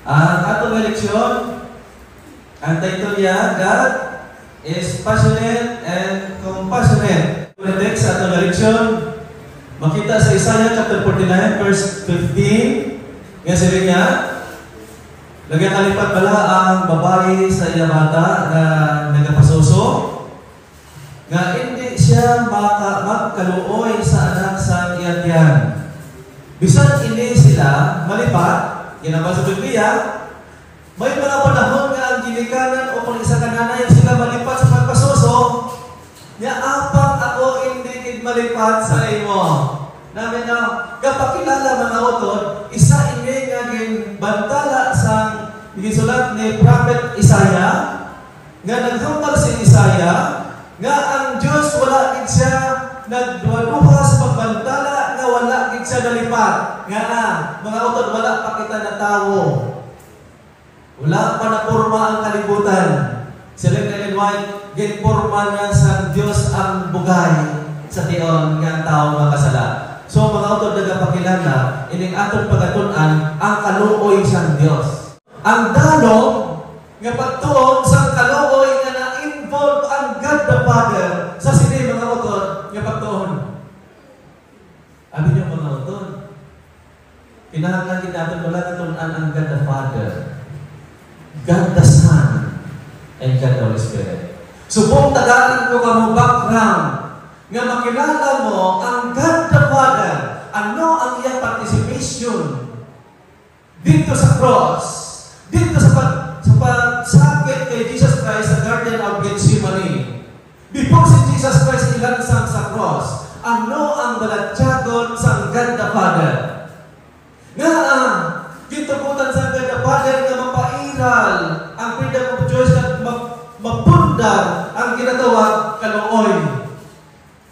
Ang atong eleksyon, ang title niya, God is passionate and compassionate. Next sa atong eleksyon, makita sa Isaiah chapter 49, verse 15, nga sila niya, lagyan kalipat pala ang babae sa iya bata na nagapasuso, nga hindi siya magkaluoy sa anak sa iya tiyan. Bisan ini sila malipat, ginabang sa Biblia, may mga panahon nga ang ginikanan o kung isa kananay sila malipat sa pagpasuso, niya apang ako hindi malipat sa imo. Namin na kapakilala mga utod, isa ini nga bantala sa gisulat ni Prophet Isaiah, nga naghambal si Isaiah, nga ang Diyos wala gid siya nagduha sa pagbantala, nga wala gid siya nalipat. Nga mga utod, wala pa kita na tawo. Wala pa na porma ang kalibutan. Sila Ellen White, ginporma na sa Diyos ang bugay sa tiyon nga tao makasala. So mga utod nagapakilala, ining atong pagatunan ang kaluoy sa Diyos. Ang dalong nga pagtuon sa kaluoy nga na-involve ang God the Father sa sini mga utod nga pagtuon. Abi niyo mga utod, kinahanglan natin wala natunan ang God the Father, God the Son, and God the Holy Spirit. Subong tagalin ko kamo background nga makilala mo ang God the Father, ano ang iyang participation dito sa cross, dito sa pagsakit kay Jesus Christ sa Garden of Gethsemane. Before si Jesus Christ ilansang sa cross, ano ang balatyagon sa God the Father? Nga gitubutan sa God the Father nga mapairal ang freedom of choice at mapundar ang ginatawag kaluoy.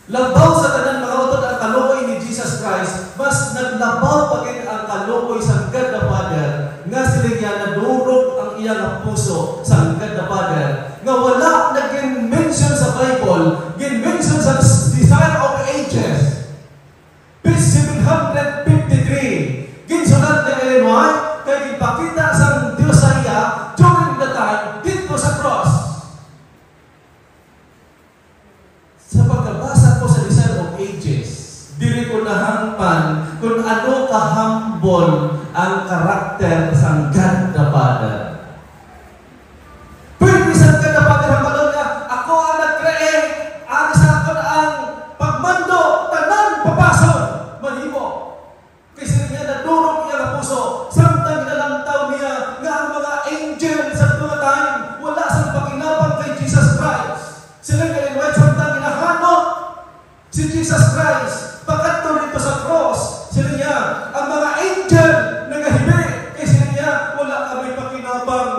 Labaw sa tanan mga utod ang kaluoy ni Jesus Christ, mas naglabaw pagin ang kaluoy sa God the Father, nga sila niya nadurog ang iyang puso sa God the Father, nga wala naging mention sa Bible, gin-mention sa Desire of Ages. Page 753, ginsulat ni Ellen White, kaya ipakita sa Diyos sa iya during the time dito sa cross. Sa pagkabasa ko sa Desire of Ages, dili ko nahangpan kung ano kahambol ang karakter sa God the Father. Pwede sa God the Father ang kalon nga, ako ang nag-create, ang sa akin ang pagmando, tanan, papasok, manimo. Kasi niya nadurog niya ang puso, samtang nalantaw niya nga ang mga angel sa mga time, wala sa pakinabang kay Jesus Christ. Sila nga samtang hinahanap si Jesus Christ, pagkatto dito sa cross, sila niya, ang mga angel nagahibi, kay sila niya, wala kami pakinabang.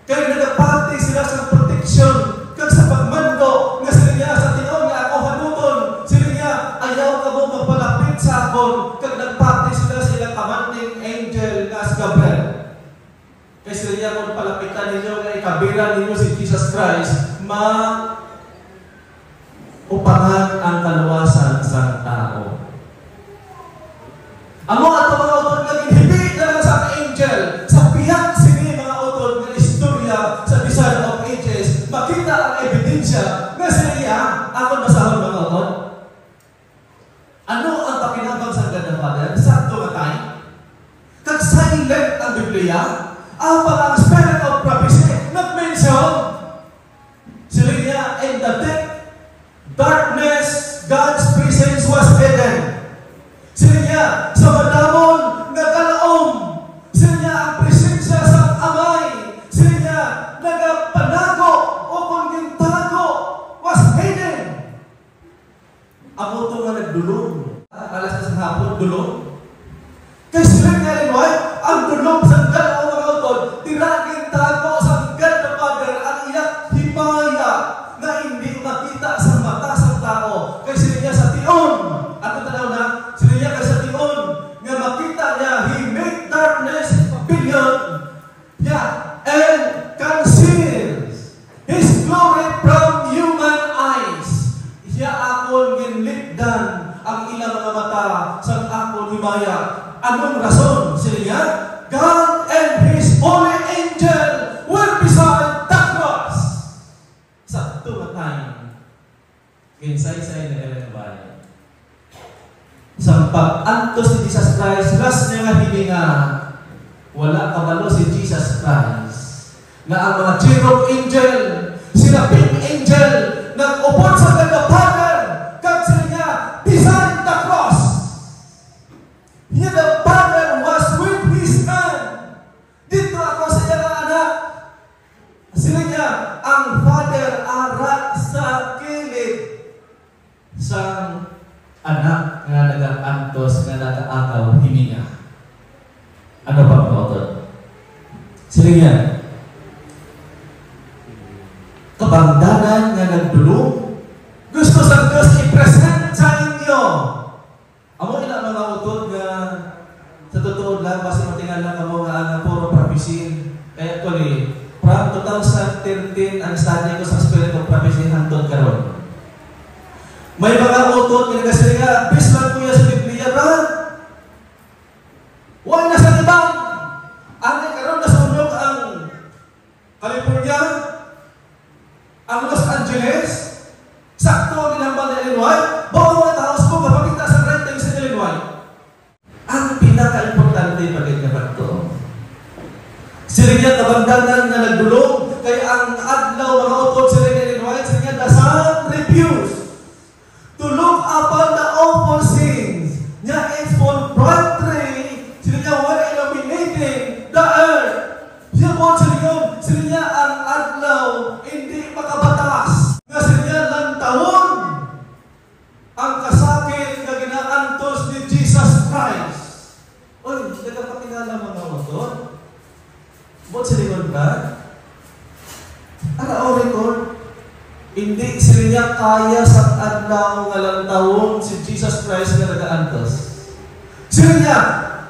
Kaya nagapati sila sa protection, kag sa pagmando, nga sila niya, sa tiyon nga ako hanuton, sila niya, ayaw ka mo magpalapit sa akon, kag nagpati sila kamanting angel nga si Gabriel. Kaya sila niya, kung palapitan ninyo, nga ikabiran ninyo si Jesus Christ, upangan ang kaluwasan sa tao. Amo ato mga utod nga ginhibi na lang sa angel, sa biyak sini mga utod nga istorya sa Desire of Ages, makita ang ebidensya nga sila ako masahol mga utod. Ano ang pakinabang sa God the Father? Sakto nga tayo. Kag silent ang Biblia, ang spirit of prophecy, nag-mention sila niya in the deep darkness, God's presence was hidden. Sila niya, sa madamon, nagkalaom. Sila niya, ang presensya sa amay. Sila niya, nagapanago o kung gintago, was hidden. Ako ito nga nagdulong. Alas na sa hapon, dulong. Kaya sila niya rin, ang dulong sa galaw mga utod, tiragin tago sa soon, sila niya, God and His holy angel were beside the cross. Sa tumatay, ginsay-say na Ellen White. Sa pag-antos ni Jesus Christ, ras niya nga hininga, wala kabalo si Jesus Christ. Na ang mga cherub angel, seraphim angel, nag-upod sa Father, kag sila niya, beside the cross. Here the Father was with His hand. Dito ako sa iyang anak. Sila niya, ang Father ara sa kilid sa anak nga nag-antos, nga nag-aakaw, hininga. Ano ba ang totoo? Sila niya, kabangdanan nga nagdulong, gusto sa Diyos i-present sa inyo. Amo ina mga utod nga sa totoo lang, basta matingan lang kamo nga puro prophecy. Kaya actually, from 2013, ang study ko sa Spirit of Prophecy hangtod karon. May mga utod nga nagasiling nga, bislan ko yan sa Biblia, brad. Huwag na sa ibang. Ano karon na sunog ang California, ang Los Angeles, sakto ginambal na Illinois, bawang mga taos ko kapagkita sa renting sa Illinois. Ang pinaka-importante pagkait na bagto, sila niya kabangdanan na nagdulong, kaya ang adlaw mga utod sila ng Illinois, sila niya dasang refuse to look upon the awful sins. Niya is for brightly, sila niya wala illuminating the earth. Sila niya ang adlaw, hindi makabatas. Nga sila niya lantahon ang kasakit na ginaantos ni Jesus Christ. Uy, nagkapatingala mga utod. Ba't sila yun ba? Ano record? Hindi sila niya kaya sa adlaw nga lantahon si Jesus Christ na nagaantos. Sila niya,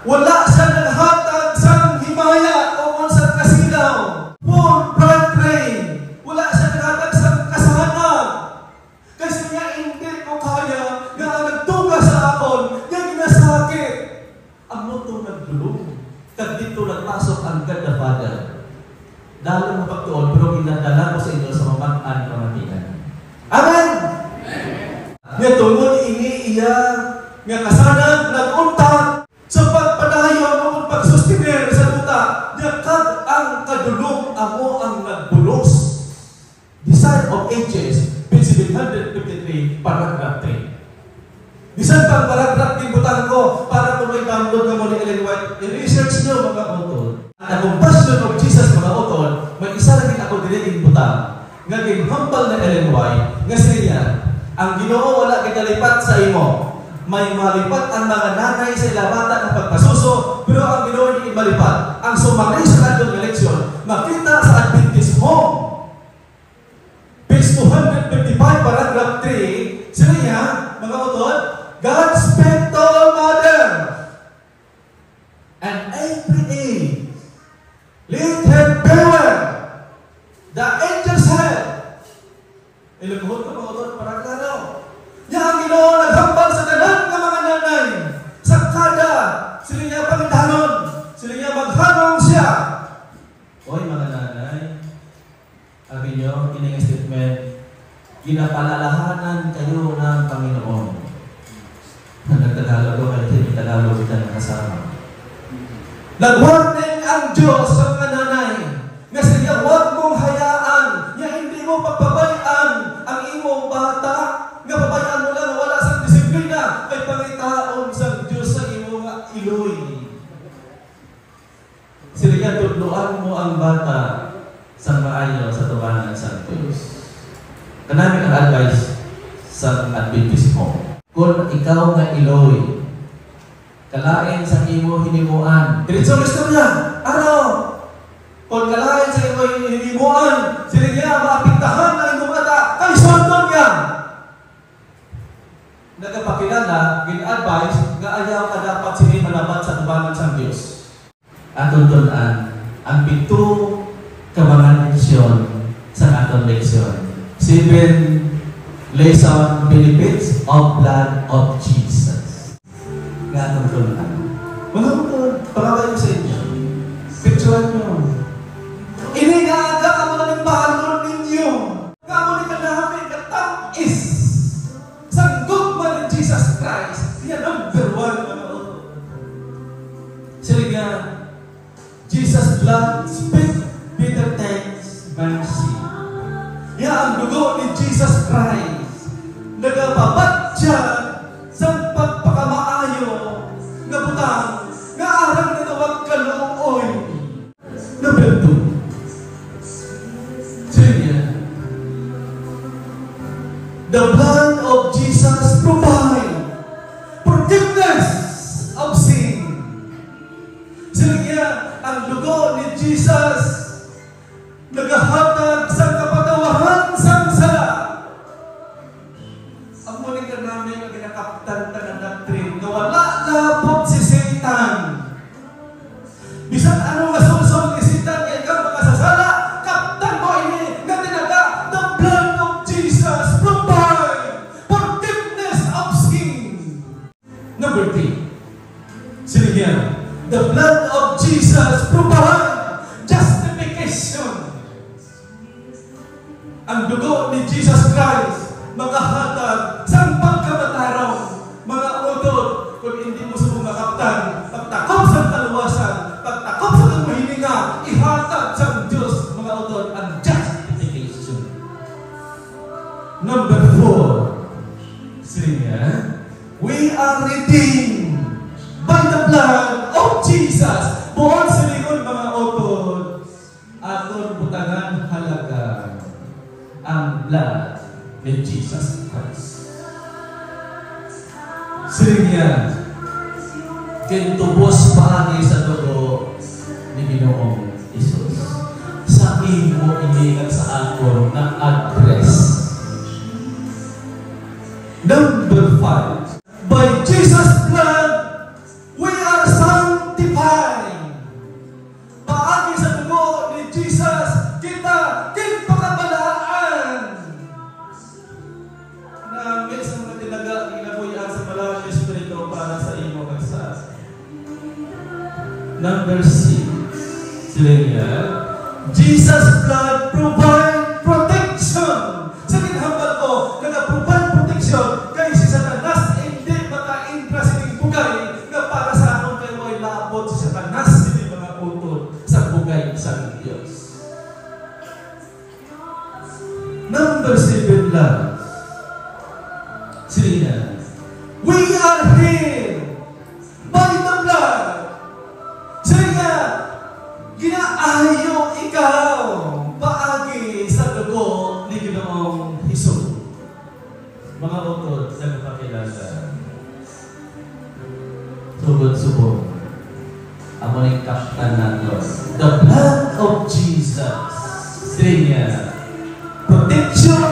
wala siya naghatag sa himaya o sa kasilaw. For bright rain. Wala siya naghatag sa kasahanag. Kasi niya hindi ko kaya nga nagtuga sa akon, nga ginasakit. Ang muto nagdulong. Kag dito nagpasok ang God the Father. Dahil mo pagtuon, pero inadala ko sa inyo sa mamag-an pamatian. Amen! Nga tungod ini iya nga kasanag nag-unta sa pagpadayon o pagsustinir sa duta, nga kag ang kadulong amo ang nagbulos. Design of Ages, page 753, paragraph 3. Bisan pang paragraph din butang ko para kung may download na mo ni Ellen White, i-research nyo mga utod. Ang compassion of Jesus mga utod, may isa rin ako din butang. Nga ginhambal na Ellen White, nga sila niya, ang Ginoo wala kinalipat sa imo. May malipat ang mga nanay sa ilabata ng pagpasuso, pero ang Ginoo hindi malipat. Ang sumari sa kanyang eleksyon, makita sa Adventist home. Page 255, paragraph 3, sila niya, mga utod, God spent all mother and every day let her bear the angel's head. Ilukuhod ko mga utod, parang klaro. Niya ang Ginoo naghambal sa dalang ng mga nanay sa kada sila niya pangitanon, sila niya maghanong siya. Oy mga nanay, sabi niyo, kining statement, ginapalalahanan kayo ng Panginoon. Nagtagalog ko kayo, Tagalog kita nakasama. Nag-warning ang Diyos sa mga nanay nga siya, huwag mong hayaan, nga hindi mo pagpabayaan ang imong bata, nga pabayaan mo lang, wala sa disiplina, kay pangitaon sa Diyos sa imong iloy. Sila niya, tudloan mo ang bata sa maayo sa tubanan sa Diyos. Kanami ang advice sa Adventist home. Kung ikaw nga iloy, kalain sa imo hinimuan. Diretso ang istorya. Ano? Kung kalain sa imo hinimuan, sila niya maapintahan ng imong bata, kay sondon niya. Nagapakilala, gin-advise, nga ayaw ka dapat sini malabat sa tubanan sa Diyos. At tuntunan, ang pito kabangan leksyon sa atong leksyon. 7 lesson benefits of blood of Jesus. Nga tuntunan. Mga utod, Sila nga, Jesus' blood speak better things mercy. Ya ang dugo ni Jesus Christ nagapabatya sa pagpakamaayo nga butang nga arang natawag kaluoy na bento. Sige. The blood of Jesus provide forgiveness of sin. Sige, ang dugo ni Jesus nagahatag sa kapatawaran sa sala. Ang muling ka namin ang ginakaptan ng doctrine na wala lapot si Satan. Bisan anong masusol ni Satan ay kang makasasala, kaptan mo ini na tinaga, the blood of Jesus provide forgiveness of sin. Number 3. Sige, the blood of Jesus provide justification. Ang dugo ni Jesus Christ makahatag sa pagkabatarong mga utod kung hindi mo sa makaptan, pagtakop sa kaluwasan, pagtakop sa kamuhininga, ihatag sa Diyos mga utod ang justification. Number 4. Sige, we are redeemed by the blood of Jesus. Buwan sa likod mga utod, aton butangan halaga ang blood ni Jesus Christ. Siriya, kintubos paagi sa dugo ni Ginoong Isus. Sa imo inigat sa ako na address. Number 5. By Jesus' blood, we are sanctified. Paagi sa dugo ni Jesus, kita pagkabalaan. Na may isang mga tinaga, inabuyan sa Malawi Espiritu para sa imo kagsas. Number 6. Sila niya, Jesus' blood provide protection. Sa kinahambal ko, nag-provide protection kay si Satanas hindi maka-intra sining bugay na para sa anong kayo ay labot si Satanas hindi mga utod sa bugay sa Diyos. Number 7 lang. Sila, we are here by the blood. Sila, ginaayo ikaw paagi sa dugo ni Ginoong Hesus. Mga utod sa kapakilala, sugod-sugod, amo ni kaptan nato, the blood of Jesus. Sila, protection,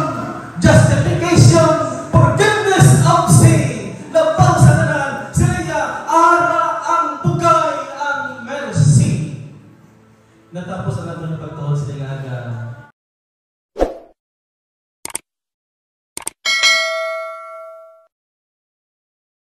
justification, forgiveness of sin. Labaw sa tanan, sila ara ang bugay, ang mercy. Natapos ang ato ng pagtuon sa tingaga.